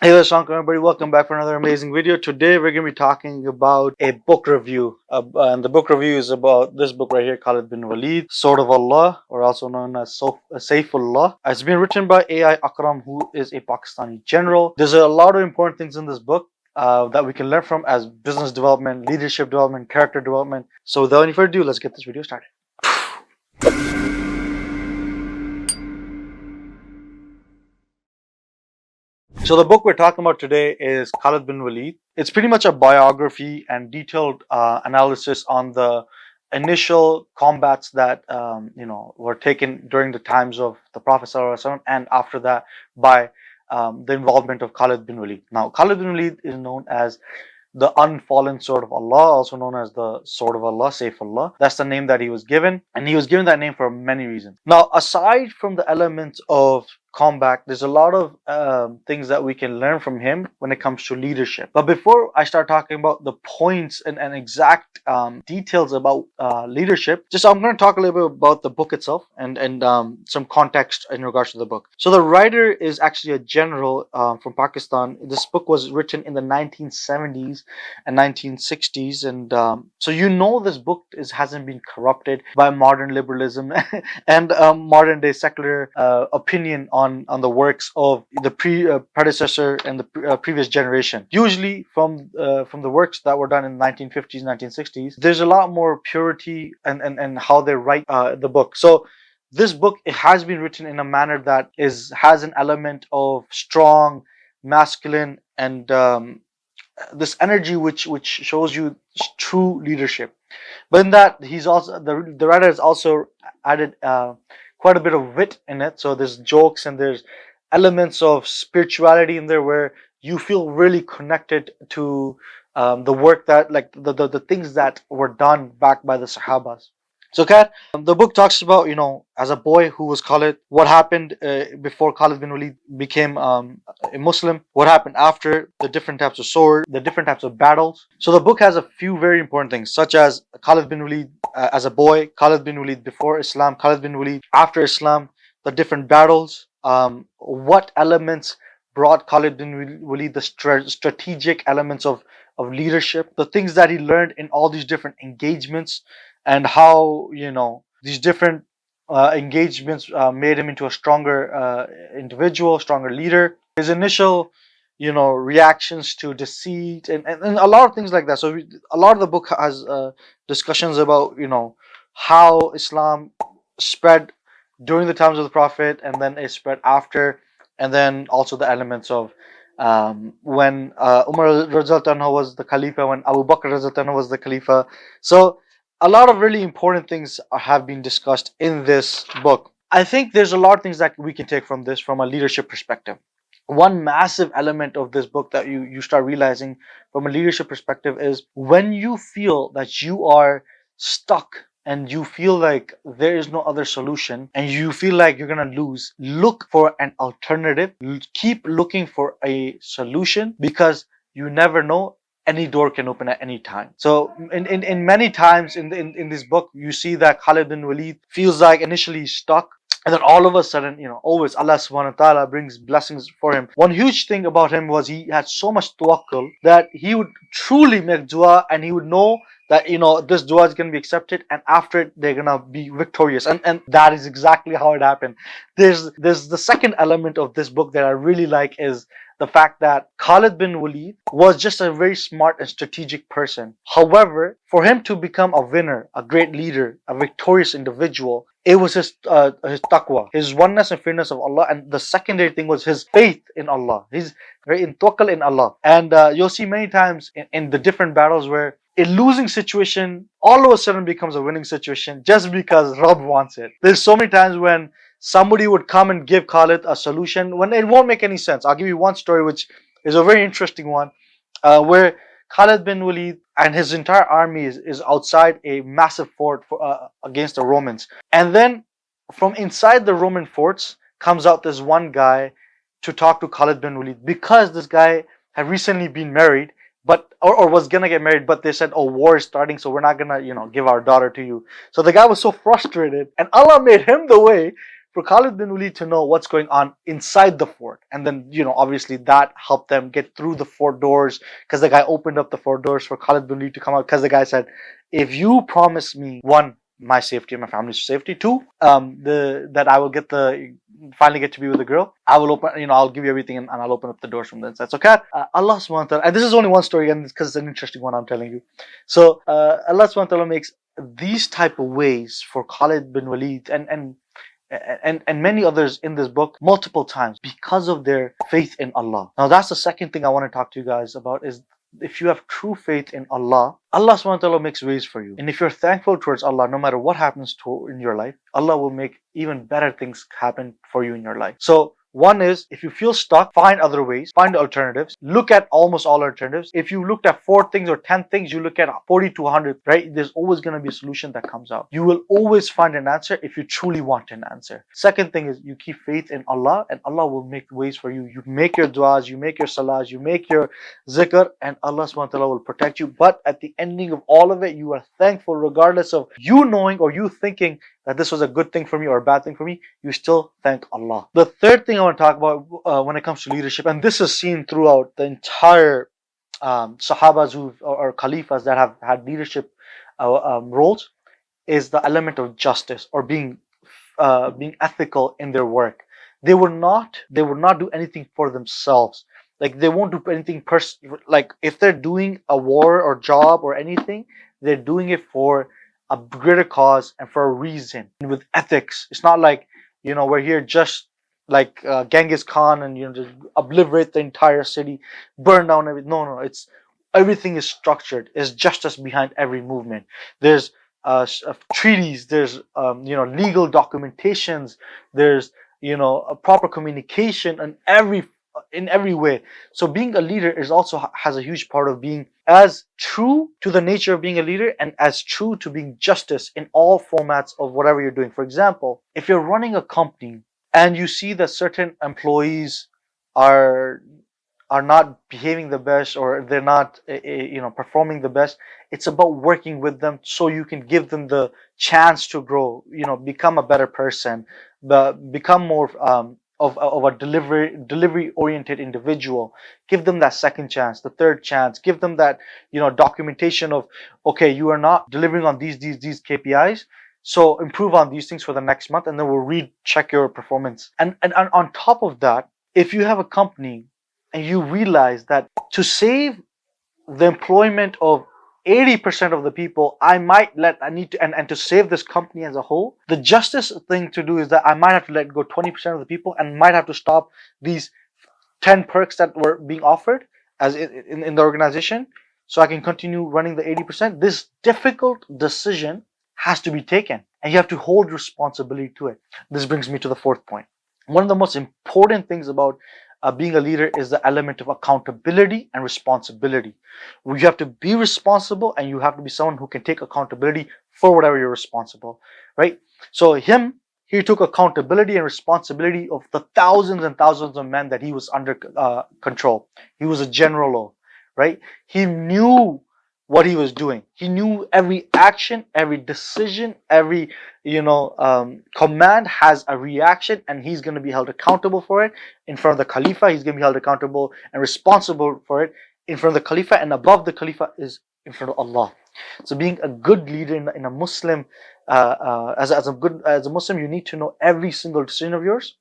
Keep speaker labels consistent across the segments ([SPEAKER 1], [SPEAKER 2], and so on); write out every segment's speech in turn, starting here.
[SPEAKER 1] Hey, assalamualaikum everybody, welcome back for another amazing video. Today we're going to be talking about a book review, and the book review is about this book right here, Khalid bin Walid, Sword of Allah, or also known as Saifullah. It's been written by A.I. Akram, who is a Pakistani general. There's a lot of important things in this book that we can learn from as business development, leadership development, character development. So without any further ado, let's get this video started. So the book we're talking about today is Khalid bin Walid. It's pretty much a biography and detailed analysis on the initial combats that were taken during the times of the Prophet ﷺ and after that by the involvement of Khalid bin Walid. Now, Khalid bin Walid is known as the unfallen sword of Allah, also known as the sword of Allah, Saifullah. That's the name that he was given, and he was given that name for many reasons. Now, aside from the elements of combat, there's a lot of things that we can learn from him when it comes to leadership. But before I start talking about the points and exact details about leadership, just I'm going to talk a little bit about the book itself and some context in regards to the book. So the writer is actually a general from Pakistan. This book was written in the 1970s and 1960s, and so this book hasn't been corrupted by modern liberalism and modern day secular opinion on the works of the predecessor and the previous generation. Usually from the works that were done in the 1950s, 1960s, there's a lot more purity and how they write the book. So this book, it has been written in a manner that has an element of strong, masculine, and this energy which shows you true leadership. But in that, he's also the writer has also added quite a bit of wit in it. So there's jokes and there's elements of spirituality in there where you feel really connected to the work that, like the things that were done back by the Sahabas. So, Kat, the book talks about, as a boy who was Khalid, what happened before Khalid bin Walid became a Muslim, what happened after, the different types of sword, the different types of battles. So, the book has a few very important things, such as Khalid bin Walid as a boy, Khalid bin Walid before Islam, Khalid bin Walid after Islam, the different battles, what elements brought Khalid bin Walid the strategic elements of leadership, the things that he learned in all these different engagements, and how these different engagements made him into a stronger individual, stronger leader. His initial reactions to deceit and a lot of things like that. So a lot of the book has discussions about how Islam spread during the times of the Prophet, and then it spread after, and then also the elements of when Umar Radhiyallahu anhu was the Khalifa, when Abu Bakr Radhiyallahu anhu was the Khalifa. So a lot of really important things have been discussed in this book. I think there's a lot of things that we can take from this from a leadership perspective. One massive element of this book that you start realizing from a leadership perspective is when you feel that you are stuck and you feel like there is no other solution and you feel like you're going to lose, look for an alternative. Keep looking for a solution, because you never know, any door can open at any time. So in many times in this book, you see that Khalid bin Walid feels like initially he's stuck, and then all of a sudden, always Allah subhanahu wa ta'ala brings blessings for him. One huge thing about him was he had so much tawakkul that he would truly make dua, and he would know that this dua is going to be accepted, and after it they're going to be victorious, and that is exactly how it happened. There's the second element of this book that I really like, is the fact that Khalid bin Walid was just a very smart and strategic person. However, for him to become a winner, a great leader, a victorious individual, it was his taqwa, his oneness and fearness of Allah, and the secondary thing was his faith in Allah. He's very in tawakkul in Allah, and you'll see many times in the different battles where a losing situation all of a sudden becomes a winning situation just because Rabb wants it. There's so many times when somebody would come and give Khalid a solution when it won't make any sense. I'll give you one story which is a very interesting one, where Khalid bin Walid and his entire army is outside a massive fort against the Romans. And then from inside the Roman forts comes out this one guy to talk to Khalid bin Walid, because this guy had recently been married, or was gonna get married, but they said, oh, war is starting, so we're not gonna give our daughter to you. So the guy was so frustrated, and Allah made him the way for Khalid bin Walid to know what's going on inside the fort. And then, obviously that helped them get through the fort doors, because the guy opened up the fort doors for Khalid bin Walid to come out, because the guy said, if you promise me, one, my safety and my family's safety, two, that I will finally get to be with the girl, I will open, I'll give you everything, and I'll open up the doors from the inside. So Allah subhanahu wa ta'ala, and this is only one story, and because it's an interesting one I'm telling you. So Allah subhanahu wa ta'ala makes these type of ways for Khalid bin Walid and many others in this book multiple times, because of their faith in Allah. Now that's the second thing I want to talk to you guys about, is if you have true faith in Allah, Allah subhanahu wa ta'ala makes ways for you. And if you're thankful towards Allah, no matter what happens in your life, Allah will make even better things happen for you in your life. So one is, if you feel stuck, find other ways, find alternatives, look at almost all alternatives. If you looked at 4 things or 10 things, you look at 40 to 100, right? There's always going to be a solution that comes out. You will always find an answer if you truly want an answer. Second thing is, you keep faith in Allah, and Allah will make ways for you. You make your du'as, you make your salahs, you make your zikr, and Allah subhanahu wa ta'ala will protect you. But at the ending of all of it, you are thankful, regardless of you knowing or you thinking that this was a good thing for me or a bad thing for me, you still thank Allah. The third thing I want to talk about when it comes to leadership, and this is seen throughout the entire Sahabas or Khalifas that have had leadership roles, is the element of justice, or being ethical in their work. They would not do anything for themselves. Like, they won't do anything like, if they're doing a war or job or anything, they're doing it for a greater cause and for a reason. And with ethics, it's not like, we're here just like Genghis Khan, and just obliterate the entire city, burn down everything. No, it's everything is structured. There's justice behind every movement. There's treaties. There's legal documentations. There's a proper communication in every way. So being a leader is also has a huge part of being as true to the nature of being a leader, and as true to being justice in all formats of whatever you're doing. For example, if you're running a company and you see that certain employees are not behaving the best, or they're not performing the best, it's about working with them so you can give them the chance to grow, become a better person, become more of a delivery oriented individual. Give them that second chance, the third chance. Give them that documentation of, okay, you are not delivering on these KPIs, so improve on these things for the next month, and then we'll recheck your performance. And on top of that, if you have a company and you realize that to save the employment of 80% of the people, and to save this company as a whole, the justice thing to do is that I might have to let go 20% of the people, and might have to stop these 10 perks that were being offered as in the organization, so I can continue running the 80%. This difficult decision has to be taken, and you have to hold responsibility to it. This brings me to the fourth point. One of the most important things about being a leader is the element of accountability and responsibility. You have to be responsible, and you have to be someone who can take accountability for whatever you're responsible, right? So he took accountability and responsibility of the thousands and thousands of men that he was under control. He was a general, right? He knew what he was doing. He knew every action, every decision, every command has a reaction, and he's going to be held accountable for it in front of the Khalifa. He's going to be held accountable and responsible for it in front of the Khalifa, and above the Khalifa is in front of Allah. So being a good leader in a Muslim, as a Muslim, you need to know every single decision of yours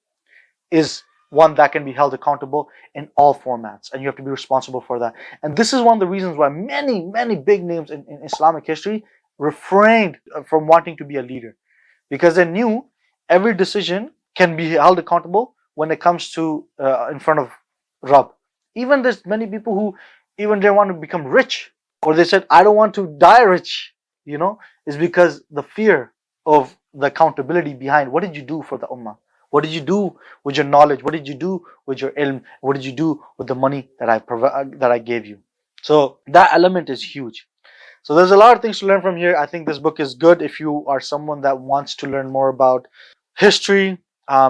[SPEAKER 1] is one that can be held accountable in all formats, and you have to be responsible for that. And this is one of the reasons why many big names in Islamic history refrained from wanting to be a leader, because they knew every decision can be held accountable when it comes to in front of Rabb. Even there's many people who even they want to become rich, or they said, I don't want to die rich, is because the fear of the accountability behind, what did you do for the ummah? What did you do with your knowledge? What did you do with your ilm? What did you do with the money that I gave you? So that element is huge. So there's a lot of things to learn from here. I think this book is good if you are someone that wants to learn more about history,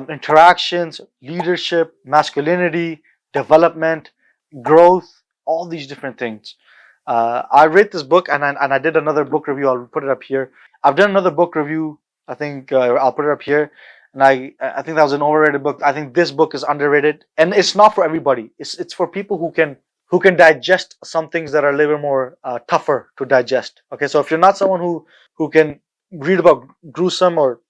[SPEAKER 1] interactions, leadership, masculinity, development, growth, all these different things. I read this book, and I did another book review. I'll put it up here. I've done another book review. I think I'll put it up here. and I think that was an overrated book. I think this book is underrated, and it's not for everybody. It's for people who can digest some things that are a little more tougher to digest. Okay, so if you're not someone who can read about gruesome or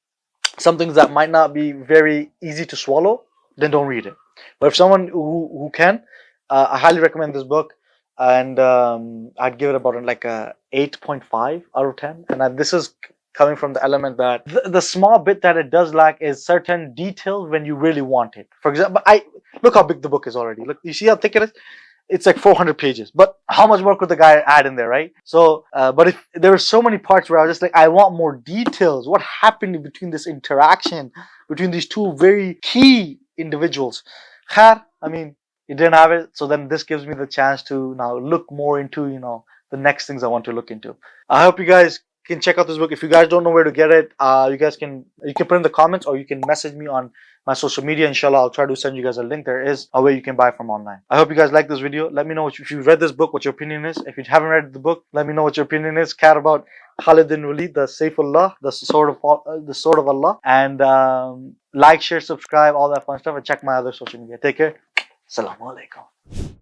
[SPEAKER 1] some things that might not be very easy to swallow, then don't read it. But if someone who can, I highly recommend this book, and I'd give it about like a 8.5 out of 10. And this is coming from the element that the small bit that it does lack is certain details when you really want it. For example, I look how big the book is already. Look, you see how thick it is. It's like 400 pages, but how much more could the guy add in there, right? So but if there were so many parts where I was just like, I want more details. What happened between this interaction between these two very key individuals? Khair, I mean, he didn't have it, so then this gives me the chance to now look more into, the next things I want to look into. I hope you guys can check out this book. If you guys don't know where to get it, you can put in the comments, or you can message me on my social media. Inshallah, I'll try to send you guys a link. There is a way you can buy from online. I hope you guys like this video. Let me know if you read this book, what your opinion is. If you haven't read the book, let me know what your opinion is. Care about Khalid bin Walid, the Saifullah, the sword of Allah, and like, share, subscribe, all that fun stuff, and check my other social media. Take care. Assalamu alaikum.